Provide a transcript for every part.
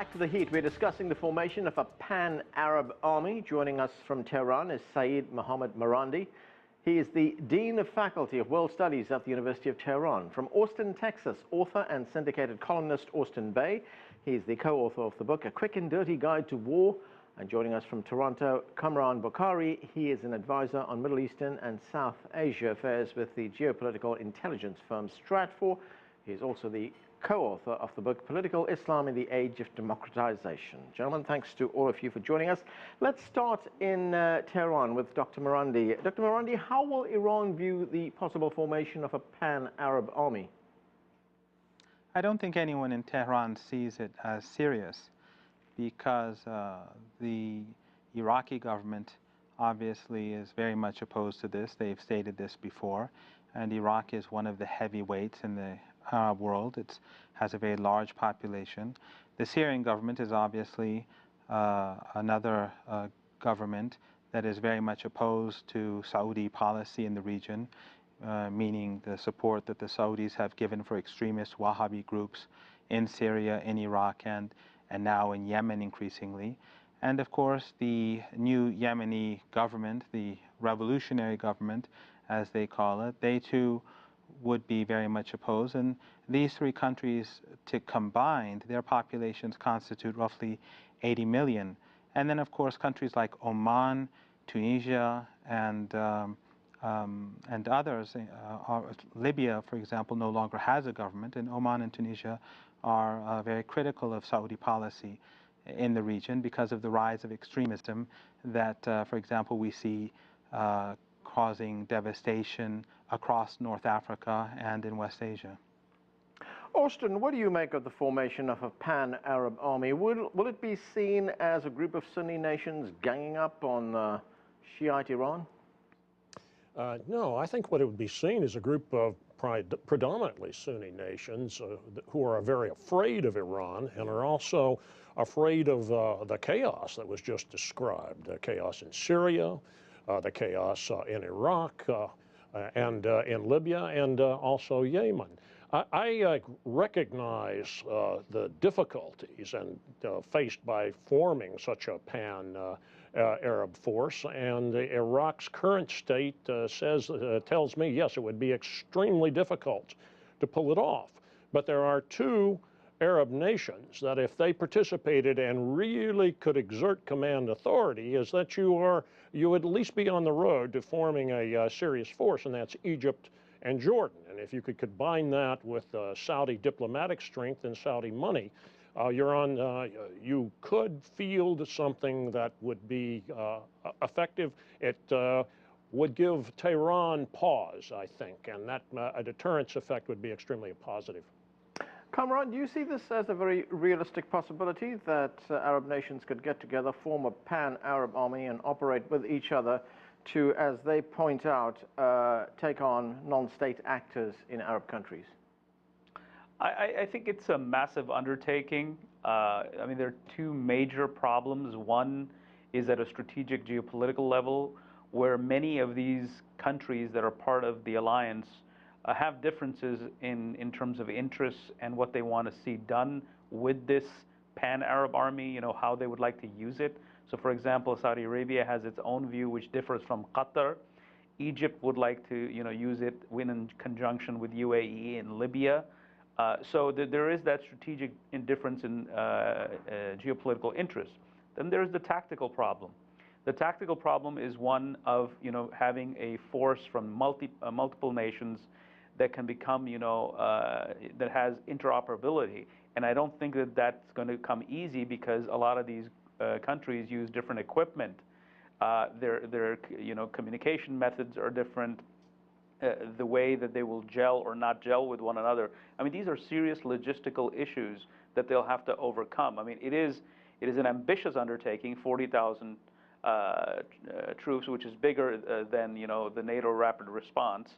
Back to the heat. We're discussing the formation of a pan-Arab army. Joining us from Tehran is Saeed Mohammed Marandi. He is the Dean of Faculty of World Studies at the University of Tehran. From Austin, Texas, author and syndicated columnist Austin Bay. He's the co-author of the book, A Quick and Dirty Guide to War. And joining us from Toronto, Kamran Bokhari. He is an advisor on Middle Eastern and South Asia affairs with the geopolitical intelligence firm Stratfor. He is also the co-author of the book, Political Islam in the Age of Democratization. Gentlemen, thanks to all of you for joining us. Let's start in Tehran with Dr. Marandi. Dr. Marandi, how will Iran view the possible formation of a pan-Arab army? I don't think anyone in Tehran sees it as serious because the Iraqi government obviously is very much opposed to this. They've stated this before, and Iraq is one of the heavyweights in the Arab world. It has a very large population. The Syrian government is obviously another government that is very much opposed to Saudi policy in the region, meaning the support that the Saudis have given for extremist Wahhabi groups in Syria, in Iraq, and now in Yemen increasingly. And of course, the new Yemeni government, the revolutionary government, as they call it, they too would be very much opposed. And these three countries combined, their populations constitute roughly 80 million. And then, of course, countries like Oman, Tunisia, and others. Libya, for example, no longer has a government, and Oman and Tunisia are very critical of Saudi policy in the region because of the rise of extremism that, for example, we see causing devastation across North Africa and in West Asia. Austin, what do you make of the formation of a pan-Arab army? Will it be seen as a group of Sunni nations ganging up on Shiite Iran? No, I think what it would be seen is a group of predominantly Sunni nations who are very afraid of Iran and are also afraid of the chaos that was just described, the chaos in Syria, the chaos in Iraq, and in Libya, and also Yemen. I recognize the difficulties faced by forming such a pan-Arab force, and Iraq's current state tells me, yes, it would be extremely difficult to pull it off. But there are two Arab nations that if they participated and really could exert command authority, is that you would at least be on the road to forming a serious force, and that's Egypt and Jordan. And if you could combine that with Saudi diplomatic strength and Saudi money, you could field something that would be effective. It would give Tehran pause, I think, and that a deterrence effect would be extremely positive. Kamran, do you see this as a very realistic possibility that Arab nations could get together, form a pan-Arab army and operate with each other to, as they point out, take on non-state actors in Arab countries? I think it's a massive undertaking. I mean, there are two major problems. One is at a strategic geopolitical level, where many of these countries that are part of the alliance have differences in terms of interests and what they want to see done with this pan-Arab army, how they would like to use it. So, for example, Saudi Arabia has its own view, which differs from Qatar. Egypt would like to, use it in conjunction with UAE in Libya. So there is that strategic difference in geopolitical interest. Then there's the tactical problem. The tactical problem is one of, having a force from multiple nations that can become, that has interoperability. And I don't think that that's going to come easy because a lot of these countries use different equipment. Their communication methods are different. The way that they will gel or not gel with one another. I mean, these are serious logistical issues that they'll have to overcome. I mean, it is an ambitious undertaking, 40,000 troops, which is bigger than the NATO rapid response.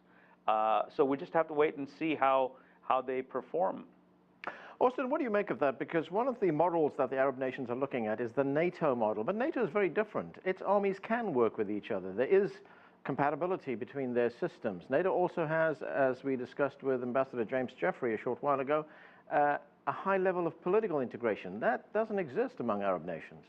So we just have to wait and see how they perform. Austin, what do you make of that? Because one of the models that the Arab nations are looking at is the NATO model. But NATO is very different. Its armies can work with each other. There is compatibility between their systems. NATO also has, as we discussed with Ambassador James Jeffrey a short while ago, a high level of political integration. That doesn't exist among Arab nations.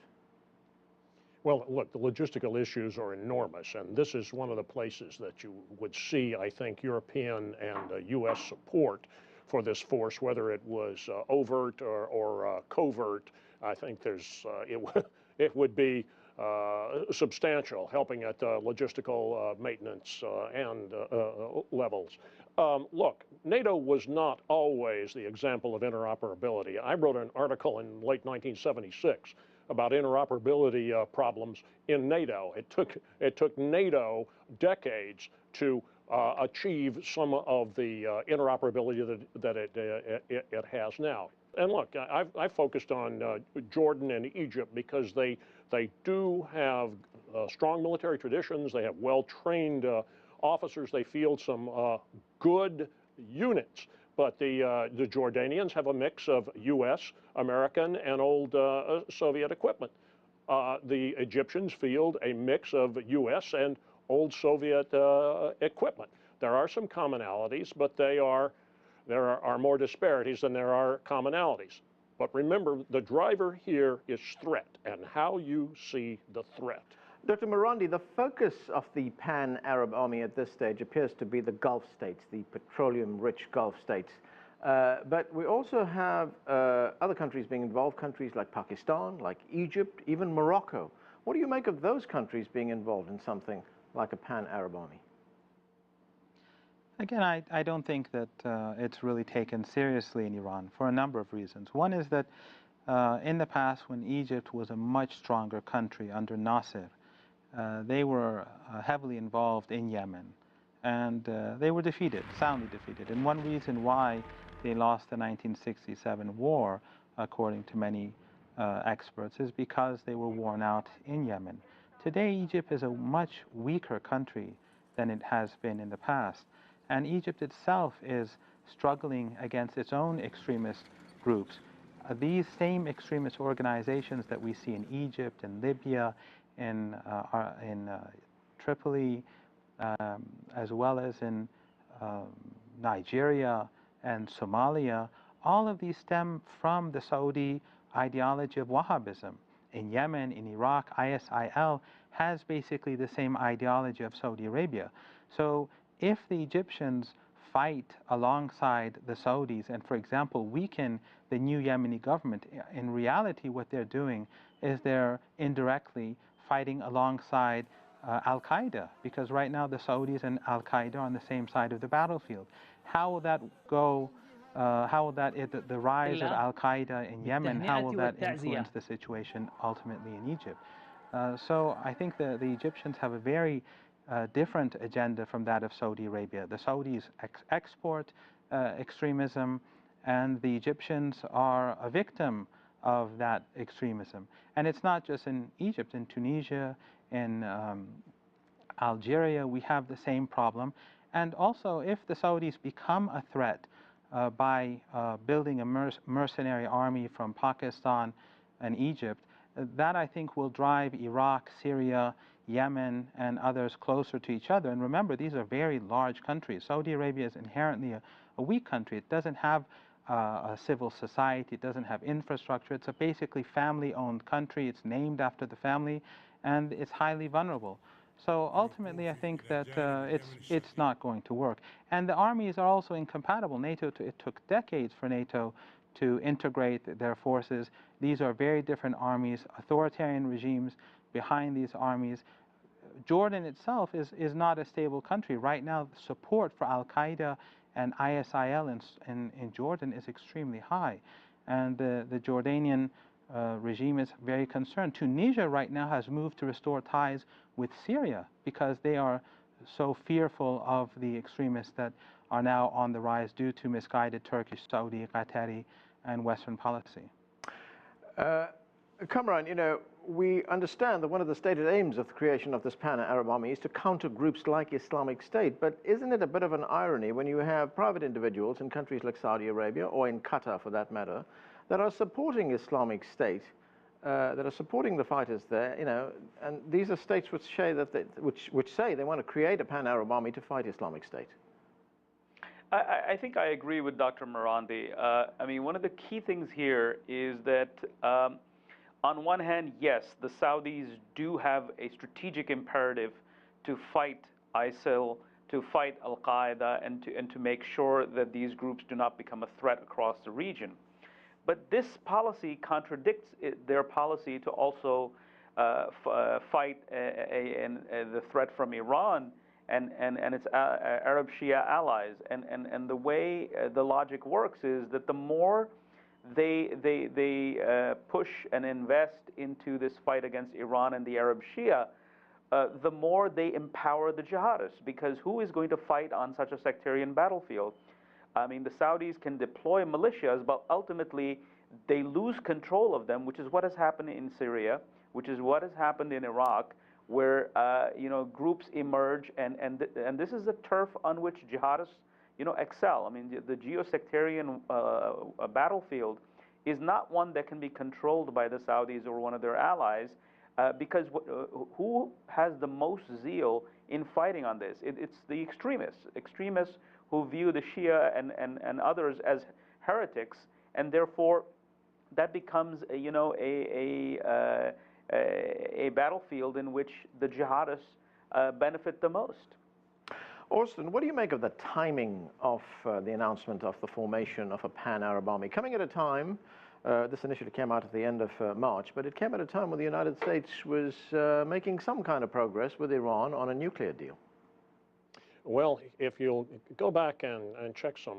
Well, look, the logistical issues are enormous, and this is one of the places that you would see, I think, European and U.S. support for this force, whether it was overt or covert. I think it would be substantial, helping at logistical maintenance and levels. Look, NATO was not always the example of interoperability. I wrote an article in late 1976 about interoperability problems in NATO. It took NATO decades to achieve some of the interoperability that it has now. And look, I focused on Jordan and Egypt because they do have strong military traditions. They have well-trained officers. They field some good units. But the Jordanians have a mix of U.S., American, and old Soviet equipment. The Egyptians field a mix of U.S. and old Soviet equipment. There are some commonalities, but there are more disparities than there are commonalities. But remember, the driver here is threat and how you see the threat. Dr. Marandi, the focus of the Pan-Arab Army at this stage appears to be the Gulf states, the petroleum-rich Gulf states. But we also have other countries being involved, countries like Pakistan, like Egypt, even Morocco. What do you make of those countries being involved in something like a Pan-Arab Army? Again, I don't think that it's really taken seriously in Iran for a number of reasons. One is that in the past, when Egypt was a much stronger country under Nasser, they were heavily involved in Yemen, and they were defeated, soundly defeated. And one reason why they lost the 1967 war, according to many experts, is because they were worn out in Yemen. Today, Egypt is a much weaker country than it has been in the past. And Egypt itself is struggling against its own extremist groups. These same extremist organizations that we see in Egypt and Libya, in Tripoli, as well as in Nigeria and Somalia, all of these stem from the Saudi ideology of Wahhabism. In Yemen, in Iraq, ISIL has basically the same ideology of Saudi Arabia. So if the Egyptians fight alongside the Saudis and, for example, weaken the new Yemeni government, in reality what they're doing is they're indirectly fighting alongside Al-Qaeda, because right now the Saudis and Al-Qaeda are on the same side of the battlefield. How will that go? How will the rise of Al-Qaeda in Yemen, how will that influence the situation ultimately in Egypt? So I think the Egyptians have a very different agenda from that of Saudi Arabia. The Saudis export extremism, and the Egyptians are a victim of that extremism. And it's not just in Egypt, in Tunisia, in Algeria, we have the same problem. And also, if the Saudis become a threat by building a mercenary army from Pakistan and Egypt, that I think will drive Iraq, Syria, Yemen, and others closer to each other. And remember, these are very large countries. Saudi Arabia is inherently a weak country. It doesn't have a civil society. It doesn't have infrastructure. It's a basically family-owned country. It's named after the family, and it's highly vulnerable. So ultimately, I think that it's not going to work. And the armies are also incompatible. It took decades for NATO to integrate their forces. These are very different armies, authoritarian regimes behind these armies. Jordan itself is not a stable country. Right now, support for Al-Qaeda and ISIL in Jordan is extremely high. And the Jordanian regime is very concerned. Tunisia right now has moved to restore ties with Syria because they are so fearful of the extremists that are now on the rise due to misguided Turkish, Saudi, Qatari, and Western policy. Kamran, you know, we understand that one of the stated aims of the creation of this Pan-Arab Army is to counter groups like Islamic State, but isn't it a bit of an irony when you have private individuals in countries like Saudi Arabia, or in Qatar for that matter, that are supporting Islamic State, that are supporting the fighters there, you know, and these are states which say that which say they want to create a Pan-Arab Army to fight Islamic State? I think I agree with Dr. Marandi. I mean, one of the key things here is that on one hand, yes, the Saudis do have a strategic imperative to fight ISIL, to fight Al-Qaeda, and to make sure that these groups do not become a threat across the region. But this policy contradicts their policy to also fight the threat from Iran and its Arab Shia allies. And the way the logic works is that the more they push and invest into this fight against Iran and the Arab Shia, the more they empower the jihadists, because who is going to fight on such a sectarian battlefield? I mean, the Saudis can deploy militias, but ultimately they lose control of them, which is what has happened in Syria, which is what has happened in Iraq, where groups emerge, and this is the turf on which jihadists excel. I mean, the geosectarian battlefield is not one that can be controlled by the Saudis or one of their allies, because who has the most zeal in fighting on this? It's the extremists who view the Shia and others as heretics, and therefore that becomes a battlefield in which the jihadists benefit the most. Austin, what do you make of the timing of the announcement of the formation of a pan-Arab army? Coming at a time, this initiative came out at the end of March, but it came at a time when the United States was making some kind of progress with Iran on a nuclear deal. Well, if you'll go back and check some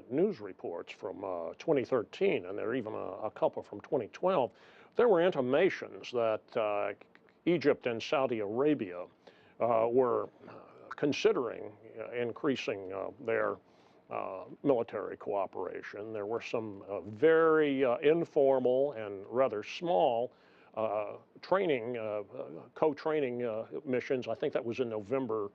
news reports from 2013, and there are even a couple from 2012, there were intimations that Egypt and Saudi Arabia were considering increasing their military cooperation. There were some very informal and rather small training, co-training missions. I think that was in November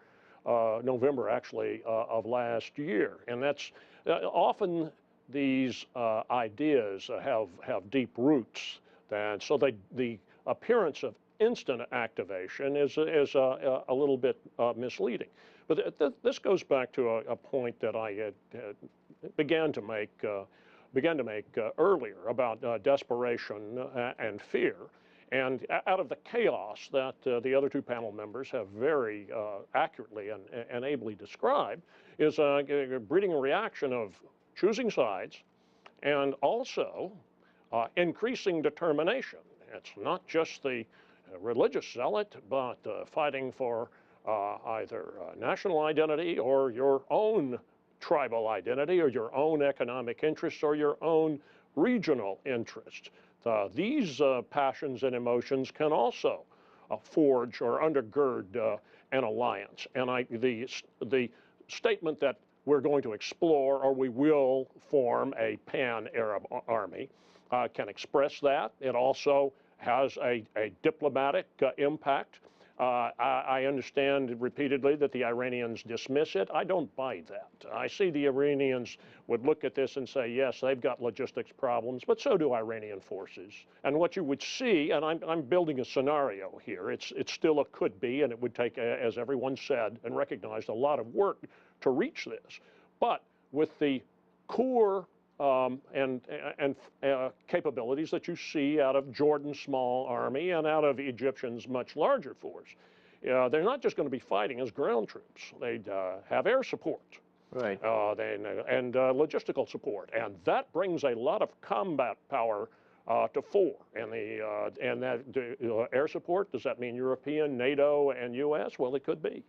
actually of last year. And that's often these ideas have deep roots. And so the appearance of instant activation is a little bit misleading. But this goes back to a point that I had began to make earlier about desperation and fear. And out of the chaos that the other two panel members have very accurately and ably described is breeding a reaction of choosing sides and also increasing determination. It's not just the religious zealot, but fighting for either national identity or your own tribal identity or your own economic interests or your own regional interests. These passions and emotions can also forge or undergird an alliance. And the statement that we're going to explore or we will form a pan-Arab army can express that. It also has a diplomatic impact. I understand repeatedly that the Iranians dismiss it. I don't buy that. I see the Iranians would look at this and say, yes, they've got logistics problems, but so do Iranian forces. And what you would see, and I'm building a scenario here, it's still a could be, and it would take, as everyone said and recognized, a lot of work to reach this. But with the core and capabilities that you see out of Jordan's small army and out of Egyptian's much larger force. They're not just going to be fighting as ground troops. They'd have air support, right, and logistical support, and that brings a lot of combat power to fore. And that air support, does that mean European, NATO, and U.S.? Well, it could be.